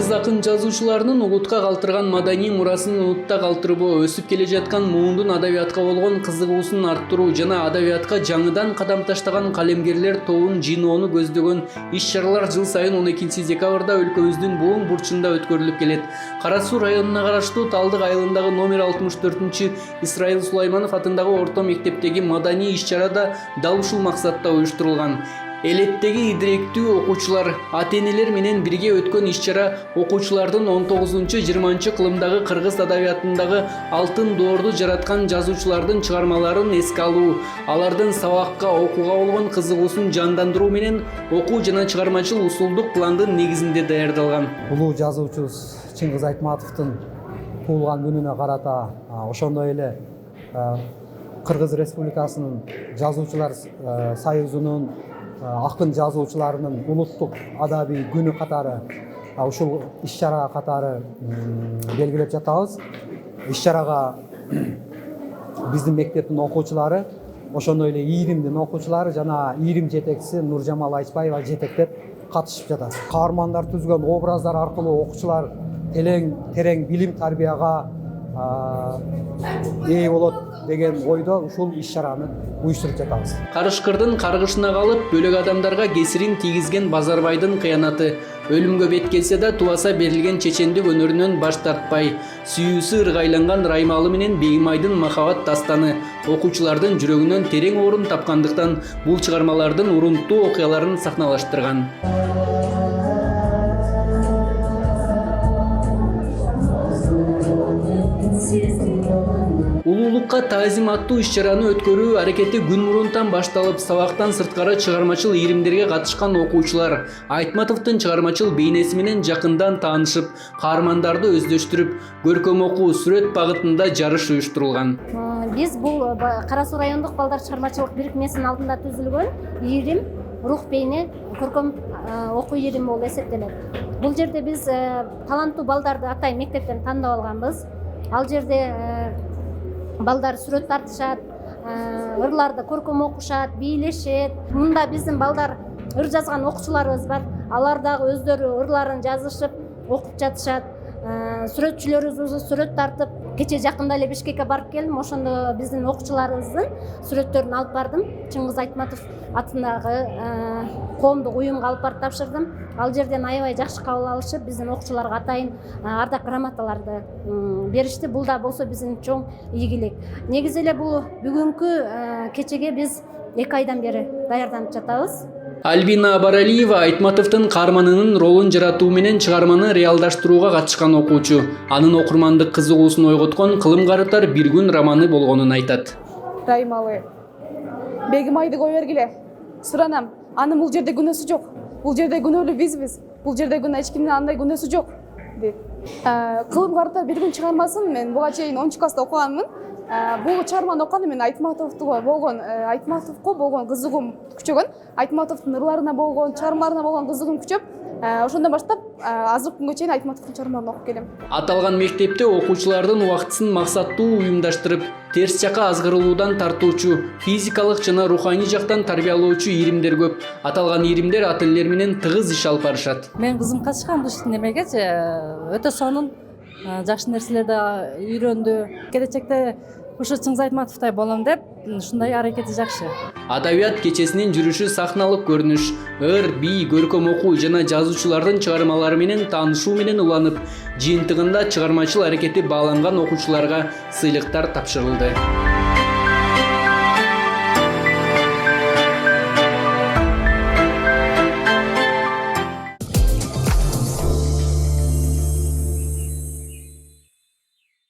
Кыргыз акын жазуучуларынын улутка калтырган маданий мурасын улутта калтырбоо, өсүп келе жаткан муундун адабиятка болгон кызыгуусун арттыруу жана адабиятка жаңыдан кадам таштаган калемгерлер тобун жыйноону көздөгөн иш-чаралар жыл сайын 12 декабрда өлкөбүздүн булуң бурчунда өткөрүлүп келет. Кара Суу районуна караштуу Талдык айылындагы номер 64 Исраил Сулайманов атындагы орто мектептеги маданий иш-чара да дал ушул максатта уюштурулган. Элеттеги идиректүү окуучулар, ата-энелер менен бирге өткөн иш-чара окуучулардын 19-20 кылымдагы кыргыз адабиятындагы алтын доорду жараткан жазуучулардын чыгармаларын эске алуу, алардын сабакка, окууга болгон кызыгуусун жандандыруу менен окуу жана чыгармачыл усулдук пландын негизинде даярдалган. Улуу жазуучубуз Чыңгыз Айтматовдун туулган күнүнө карата ошондой эле Кыргыз Республикасынын жазуучулар союзунун акын жазуучуларынын улуттук адабий күнү катары ушул иш-чара катары белгилеп жатабыз. Иш-чарага биздин мектептин окуучулары, ошондой эле ийримдин окуучулары жана ийрим жетекчиси Нуржамал Айчбаева жетектеп катышып жатат. Каармандар түзгөн образдар аркылуу окуучулар терең билим тарбияга ээ болот деген ойдо ушул иш-чараны уюштуруп жатабыз. Карышкырдын каргышына калып, бөлөк адамдарга кесирин тийгизген Базарбайдын кыянаты, өлүмгө бет келсе да тубаса берилген чечендик өнөрүнөн баш тартпай, сүйүүсү ыргайланган Раймалы менен Бегимайдын махабат дастаны окуучулардын жүрөгүнөн терең орун тапкандыктан бул чыгармалардын урунттуу окуяларын сахналаштырган. Улуулукка таазим аттуу иш-чараны өткөрүү аракети күн мурунтан башталып, сабактан сырткары чыгармачыл ийримдерге катышкан окуучулар Айтматовдун чыгармачыл бейнеси менен жакындан таанышып, каармандарды өздөштүрүп, көркөм окуу, сүрөт багытында жарыш уюштурулган. Биз бул Кара Суу райондук балдар чыгармачылык бирикмесинин алдында түзүлгөн ийрим, рух бейне, көркөм окуу ийрим болуп эсептелет. Бул жерде биз таланттуу балдарды атайын мектептен тандап алганбыз. Ал жерде балдар сүрөт тартышат, ырларды көркөм окушат, бийлешет. Мында биздин балдар ыр жазган окуучуларыбыз бар. Алар дагы өздөрү ырларын жазышып, окуп жатышат. Сүрөтчүлөрүбүз сүрөт тартып, кече жакында эле Бишкекке барып келдим. Ошондо биздин окуучуларыбыздын сүрөттөрүн алып бардым. Чыңгыз Айтматов атындагы коомдук уюмга алып барып тапшырдым. Ал жерден аябай жакшы кабыл алышып, биздин окуучуларга атайын ардак грамоталарды беришти. Бул да болсо биздин чоң ийгилик. Негизи эле бул бүгүнкү кечеге биз 2 айдан бери даярданып жатабыз. Альбина Баралиева Айтматовдун каарманынын ролун жаратуу менен чыгарманы реалдаштырууга катышкан окуучу. Анын окурмандык кызыгуусун ойготкон Кылым карытар бир күн романы болгонун айтат. Раймалы, Бегимайды кой бергиле. Суранам, анын бул жерде күнөөсү жок. Бул жерде күнөөлүү бизбиз. Бул жерде күнөө эч кимдин андай күнөөсү жок дейт. Кылым карытар бир күн чыгармасын мен буга чейин 10 класста окуганмын. Бул чыгарманы окуганда мен Айтматовго болгон кызыгуум күчөгөн, Айтматовдун ырларына болгон, чыгармаларына болгон кызыгуум күчөп, ошондон баштап азыркы күнгө чейин Айтматовдун чыгармаларын окуп келем. Аталган мектепте окуучулардын убактысын максаттуу уюмдаштырып, терс жака азгырылуудан тартуучу, физикалык жана руханий жактан тарбиялоочу ийримдер көп. Аталган ийримдер ата-энелер менен тыгыз иш алып барышат. Мен кызым катышкан бул немегечи өтө сонун, жакшы нерселерди үйрөндү. Келечекте ушу Чыңгыз Айтматовдой болом деп, ушундай аракети жакшы. Адабият кечесинин жүрүшү сахналык көрүнүш, ыр, бий, көркөм окуу жана жазуучулардын чыгармалары менен таанышуу менен уланып, жыйынтыгында чыгармачыл аракети бааланган окуучуларга сыйлыктар тапшырылды.